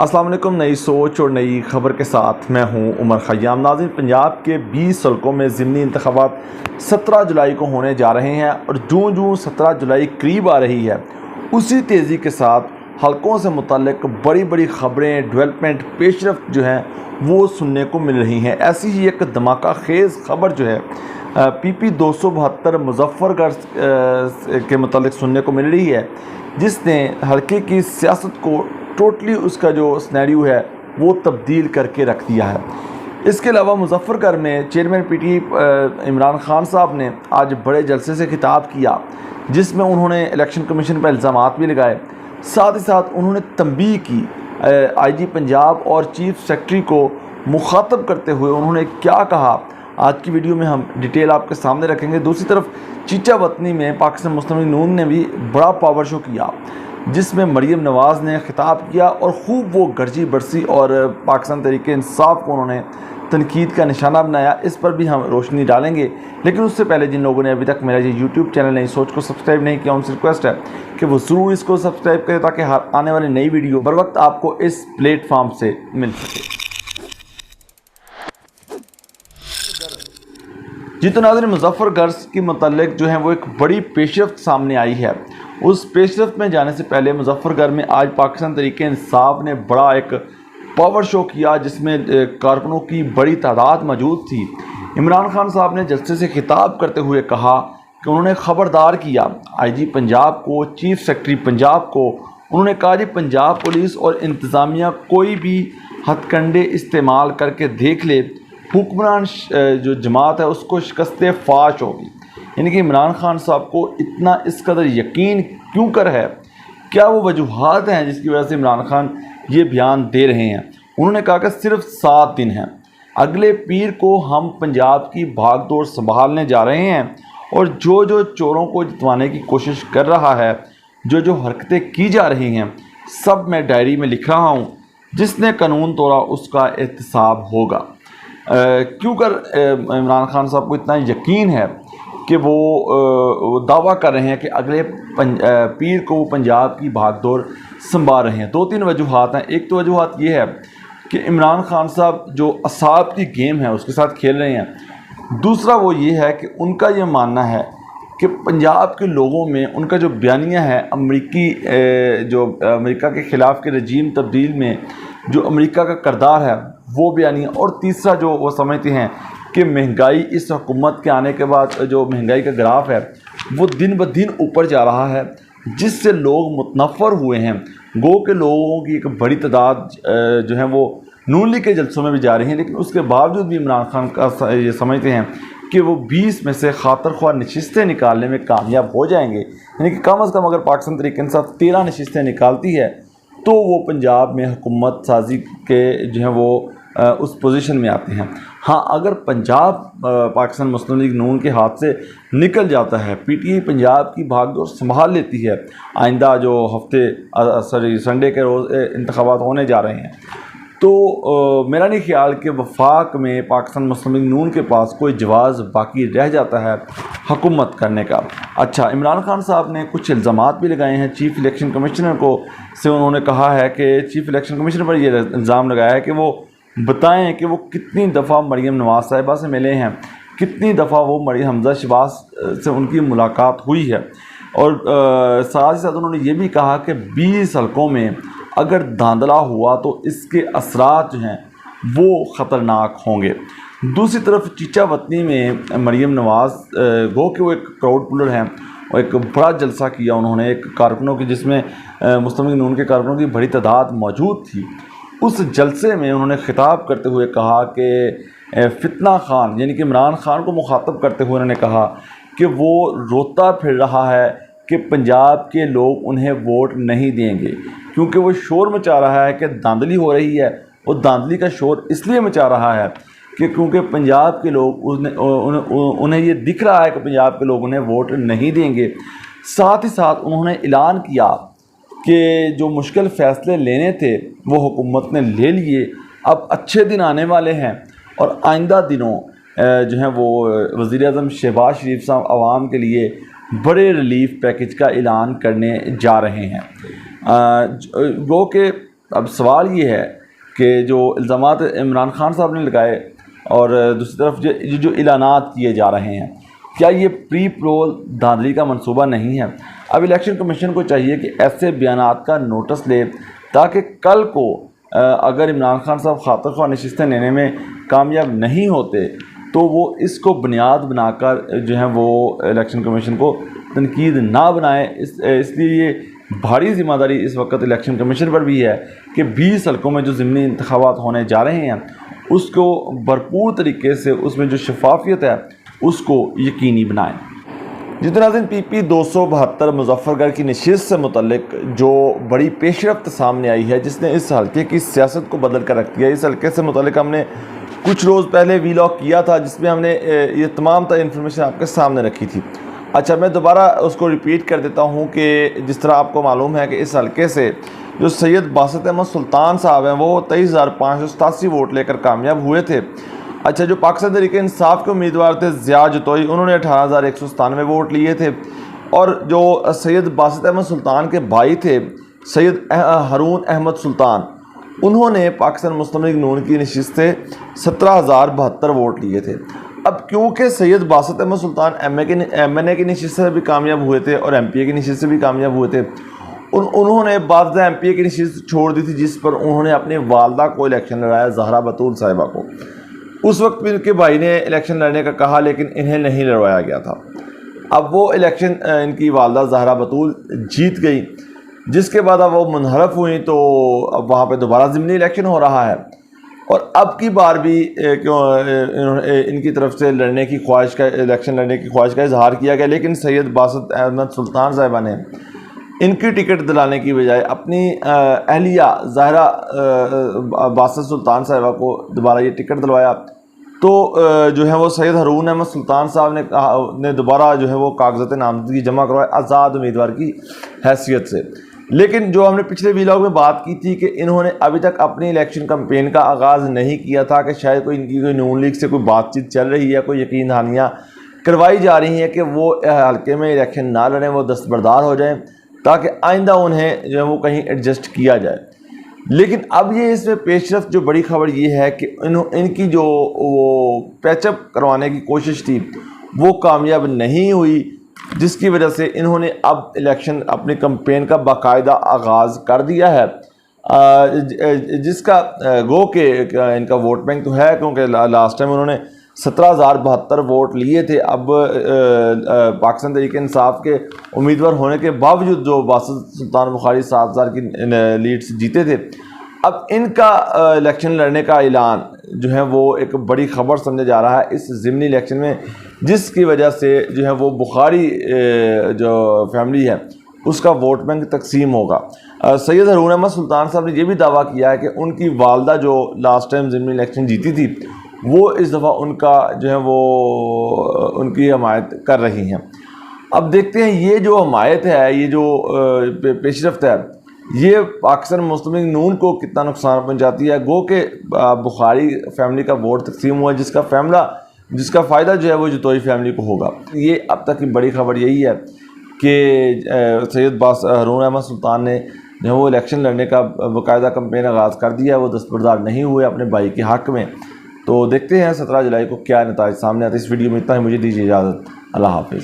अस्सलाम वालेकुम। नई सोच और नई खबर के साथ मैं हूं उमर खयाम। नाज़रीन, पंजाब के 20 हल्कों में ज़िमनी इंतखाबात 17 जुलाई को होने जा रहे हैं और जूँ 17 जुलाई करीब आ रही है उसी तेज़ी के साथ हल्कों से मुतल्लिक बड़ी बड़ी ख़बरें, डेवलपमेंट, पेशरफ्त जो हैं वो सुनने को मिल रही हैं। ऐसी ही एक धमाका खेज़ खबर जो है PP 272 मुजफ्फरगढ़ के मुतल्लिक सुनने को मिल रही है, जिसने हल्के की सियासत को टोटली उसका जो सिनेरियो है वो तब्दील करके रख दिया है। इसके अलावा मुजफ्फरगढ़ में चेयरमैन PTI इमरान खान साहब ने आज बड़े जलसे से खिताब किया, जिसमें उन्होंने इलेक्शन कमीशन पर इल्ज़ामात भी लगाए। साथ ही साथ उन्होंने तंबीह की IG पंजाब और चीफ सेक्रेटरी को मुखातब करते हुए उन्होंने क्या कहा, आज की वीडियो में हम डिटेल आपके सामने रखेंगे। दूसरी तरफ चीचा वतनी में पाकिस्तान मुस्लिम लीग नून ने भी बड़ा पावर शो किया, जिसमें मरीम नवाज़ ने खिताब किया और ख़ूब वो गर्जी बरसी और पाकिस्तान तहरीक इंसाफ को उन्होंने तनकीद का निशाना बनाया। इस पर भी हम रोशनी डालेंगे, लेकिन उससे पहले जिन लोगों ने अभी तक मेरा ये YouTube चैनल नई सोच को सब्सक्राइब नहीं किया, उनसे रिक्वेस्ट है कि वो ज़रूर इसको सब्सक्राइब करें ताकि हर आने वाली नई वीडियो बर वक्त आपको इस प्लेटफार्म से मिल सके। जी तो नाज़रीन, मुजफ्फरगढ़ के मुतल्लिक जो है वो एक बड़ी पेशरफ्त सामने आई है। उस पेशरफ्त में जाने से पहले मुजफ्फरगढ़ में आज पाकिस्तान तहरीक इंसाफ ने बड़ा एक पावर शो किया, जिसमें कारकुनों की बड़ी तादाद मौजूद थी। इमरान खान साहब ने जलसे से खिताब करते हुए कहा कि उन्होंने ख़बरदार किया IG पंजाब को, चीफ सेक्रेटरी पंजाब को। उन्होंने कहा जी पंजाब पुलिस और इंतज़ामिया कोई भी हथकंडे इस्तेमाल करके देख ले, हुक्मरान जो जमात है उसको शिकस्त फाश होगी। यानी कि इमरान खान साहब को इतना इस कदर यकीन क्यों कर है, क्या वो वजूहात हैं जिसकी वजह से इमरान खान ये बयान दे रहे हैं। उन्होंने कहा कि सिर्फ 7 दिन हैं, अगले पीर को हम पंजाब की भागदौड़ संभालने जा रहे हैं और जो जो चोरों को जितवाने की कोशिश कर रहा है, जो जो हरकतें की जा रही हैं, सब मैं डायरी में लिख रहा हूँ। जिसने कानून तोड़ा उसका एहतसाब होगा। क्यों कर इमरान खान साहब को इतना यकीन है कि वो दावा कर रहे हैं कि अगले पीर को वो पंजाब की भागदौड़ संभाल रहे हैं। 2-3 वजूहात हैं। एक तो वजूहात ये है कि इमरान खान साहब जो असाब की गेम है उसके साथ खेल रहे हैं। दूसरा वो ये है कि उनका ये मानना है कि पंजाब के लोगों में उनका जो बयानिया है अमेरिका के ख़िलाफ़ के रजीम तब्दील में जो अमेरिका का किरदार है वो बयानिया। और तीसरा जो वो समझते हैं कि महंगाई इस हुकूमत के आने के बाद जो महंगाई का ग्राफ है वो दिन ब दिन ऊपर जा रहा है, जिससे लोग मुतनफ़र हुए हैं। गो के लोगों की एक बड़ी तादाद जो है वो नून लीग के जलसों में भी जा रही हैं, लेकिन उसके बावजूद भी इमरान खान का ये समझते हैं कि वो 20 में से खातर ख्वाह नशिस्तें निकालने में कामयाब हो जाएंगे। यानी कि कम अज़ कम अगर पाकिस्तान तहरीक इंसाफ 13 नशिस्तें निकालती है तो वो पंजाब में हुकूमत साजी के जो है वो उस पोजीशन में आते हैं। हाँ, अगर पंजाब पाकिस्तान मुस्लिम लीग नून के हाथ से निकल जाता है, PTI पंजाब की भागदौड़ संभाल लेती है, आइंदा जो संडे के रोज़ इंतखाबात होने जा रहे हैं, तो मेरा नहीं ख्याल कि वफाक में पाकिस्तान मुस्लिम लीग नून के पास कोई जवाज़ बाकी रह जाता है हुकूमत करने का। अच्छा, इमरान खान साहब ने कुछ इल्ज़ामात भी लगाए हैं चीफ़ इलेक्शन कमिश्नर को से। उन्होंने कहा है कि चीफ़ इलेक्शन कमिश्नर पर ये इल्ज़ाम लगाया है कि वो बताएं कि वो कितनी दफ़ा मरीम नवाज़ साहिबा से मिले हैं, कितनी दफ़ा वो मरीम हमजा शहबाज से उनकी मुलाकात हुई है। और साथ ही साथ उन्होंने ये भी कहा कि 20 हल्कों में अगर धांधला हुआ तो इसके असरात जो हैं वो ख़तरनाक होंगे। दूसरी तरफ चीचा वतनी में मरीम नवाज़ गो के वो एक क्राउड पुलर हैं और एक बड़ा जलसा किया उन्होंने एक कारकुनों की, जिसमें मुस्लिम लीग नून के कारकुनों की बड़ी तादाद मौजूद थी। उस जलसे में उन्होंने खिताब करते हुए कहा कि फितना खान यानी कि इमरान खान को मुखातब करते हुए उन्होंने कहा कि वो रोता फिर रहा है कि पंजाब के लोग उन्हें वोट नहीं देंगे, क्योंकि वो शोर मचा रहा है कि धांधली हो रही है। वो धांधली का शोर इसलिए मचा रहा है कि क्योंकि पंजाब के लोग उन्हें ये दिख रहा है कि पंजाब के लोग उन्हें वोट नहीं देंगे। साथ ही साथ उन्होंने ऐलान किया कि जो मुश्किल फ़ैसले लेने थे वो हुकूमत ने ले लिए, अब अच्छे दिन आने वाले हैं और आइंदा दिनों जो हैं वो वज़ीर-ए-आज़म शहबाज शरीफ साहब आवाम के लिए बड़े रिलीफ पैकेज का ऐलान करने जा रहे हैं। गो के اب سوال یہ ہے کہ جو الزامات عمران خان صاحب نے لگائے اور دوسری طرف جو اعلانات کیے جا رہے ہیں، کیا یہ پری پرول دھاندلی کا منصوبہ نہیں ہے؟ اب الیکشن کمیشن کو چاہیے کہ ایسے بیانات کا نوٹس لے تاکہ کل کو اگر عمران خان صاحب خاطر خواہ نشستیں لینے میں کامیاب نہیں ہوتے تو وہ اس کو بنیاد بنا کر جو ہے وہ الیکشن کمیشن کو تنقید نہ بنائیں۔ اس لیے یہ بھاری ذمہ داری اس وقت الیکشن کمیشن پر بھی ہے کہ 20 حلقوں میں جو ضمنی انتخابات ہونے جا رہے ہیں اس کو بھرپور طریقے سے اس میں جو شفافیت ہے اس کو یقینی بنائیں۔ جتنا ناظرین، پی پی 272 مظفر گڑھ کی نشست سے متعلق جو بڑی پیش رفت سامنے آئی ہے جس نے اس حلقے کی سیاست کو بدل کر رکھ دیا۔ اس حلقے سے متعلق ہم نے کچھ روز پہلے ویلاگ کیا تھا جس میں ہم نے یہ تمام تر انفارمیشن آپ کے سامنے رکھی تھی۔ اچھا، میں دوبارہ اس کو ریپیٹ کر دیتا ہوں کہ جس طرح آپ کو معلوم ہے کہ اس حلقے سے جو سید باسط احمد سلطان صاحب ہیں وہ 23,587 ووٹ لے کر کامیاب ہوئے تھے۔ اچھا، جو پاکستان تحریک انصاف کے امیدوار تھے ضیاء جتوئی، انہوں نے 18,197 ووٹ لیے تھے، اور جو سید باسط احمد سلطان کے بھائی تھے سید ہارون احمد سلطان، انہوں نے پاکستان مسلم لیگ نون کی نشست سے 17,072 ووٹ لیے تھے۔ اب کیونکہ سید باسط احمد سلطان ایم این اے کی نشست سے بھی کامیاب ہوئے تھے اور ایم پی اے کی نشست سے بھی کامیاب ہوئے تھے، انہوں نے بعد ایم پی اے کی نشست چھوڑ دی تھی جس پر انہوں نے اپنی والدہ کو الیکشن لڑایا، زہرا بطول صاحبہ کو۔ اس وقت بھی ان کے بھائی نے الیکشن لڑنے کا کہا لیکن انہیں نہیں لڑوایا گیا تھا۔ اب وہ الیکشن ان کی والدہ زہرا بطول جیت گئی، جس کے بعد اب وہ منحرف ہوئیں تو اب وہاں پہ دوبارہ ضمنی الیکشن ہو رہا ہے، اور اب کی بار بھی ان کی طرف سے لڑنے کی خواہش کا الیکشن لڑنے کی خواہش کا اظہار کیا گیا، لیکن سید باسط احمد سلطان صاحبہ نے ان کی ٹکٹ دلانے کی بجائے اپنی اہلیہ زہرا باسط سلطان صاحبہ کو دوبارہ یہ ٹکٹ دلوایا۔ تو جو ہے وہ سید ہارون احمد سلطان صاحب نے دوبارہ جو ہے وہ کاغذات نامزدگی جمع کروائے آزاد امیدوار کی حیثیت سے۔ لیکن جو ہم نے پچھلے ویلاگ میں بات کی تھی کہ انہوں نے ابھی تک اپنی الیکشن کمپین کا آغاز نہیں کیا تھا کہ شاید ان کی کوئی نون لیگ سے کوئی بات چیت چل رہی ہے، کوئی یقین دہانیاں کروائی جا رہی ہیں کہ وہ حلقے میں الیکشن نہ لڑیں، وہ دستبردار ہو جائیں تاکہ آئندہ انہیں جو ہے وہ کہیں ایڈجسٹ کیا جائے۔ لیکن اب یہ اس میں پیش رفت جو بڑی خبر یہ ہے کہ ان کی جو وہ پیچ اپ کروانے کی کوشش تھی وہ کامیاب نہیں ہوئی، جس کی وجہ سے انہوں نے اب الیکشن اپنی کمپین کا باقاعدہ آغاز کر دیا ہے، جس کا گو کہ ان کا ووٹ بینک تو ہے کیونکہ لاسٹ ٹائم انہوں نے 17,072 ووٹ لیے تھے۔ اب پاکستان تحریک انصاف کے امیدوار ہونے کے باوجود جو باسط سلطان بخاری 7,000 کی لیڈ سے جیتے تھے، اب ان کا الیکشن لڑنے کا اعلان جو ہے وہ ایک بڑی خبر سمجھا جا رہا ہے اس ضمنی الیکشن میں، جس کی وجہ سے جو ہے وہ بخاری جو فیملی ہے اس کا ووٹ بینک تقسیم ہوگا۔ سید ہارون احمد سلطان صاحب نے یہ بھی دعویٰ کیا ہے کہ ان کی والدہ جو لاسٹ ٹائم ضمنی الیکشن جیتی تھی وہ اس دفعہ ان کا جو ہے وہ ان کی حمایت کر رہی ہیں۔ اب دیکھتے ہیں یہ جو حمایت ہے، یہ جو پیش رفت ہے، یہ پاکستان مسلم لیگ نون کو کتنا نقصان پہنچاتی ہے۔ گو کہ بخاری فیملی کا ووٹ تقسیم ہوا جس کا فائدہ جو ہے وہ جتوئی فیملی کو ہوگا۔ یہ اب تک کی بڑی خبر یہی ہے کہ سید ہارون احمد سلطان نے جو ہے وہ الیکشن لڑنے کا باقاعدہ کمپین آغاز کر دیا ہے، وہ دستبردار نہیں ہوئے اپنے بھائی کے حق میں۔ تو دیکھتے ہیں 17 جولائی کو کیا نتائج سامنے آتے ہیں۔ اس ویڈیو میں اتنا ہی، مجھے دیجیے اجازت، اللہ حافظ۔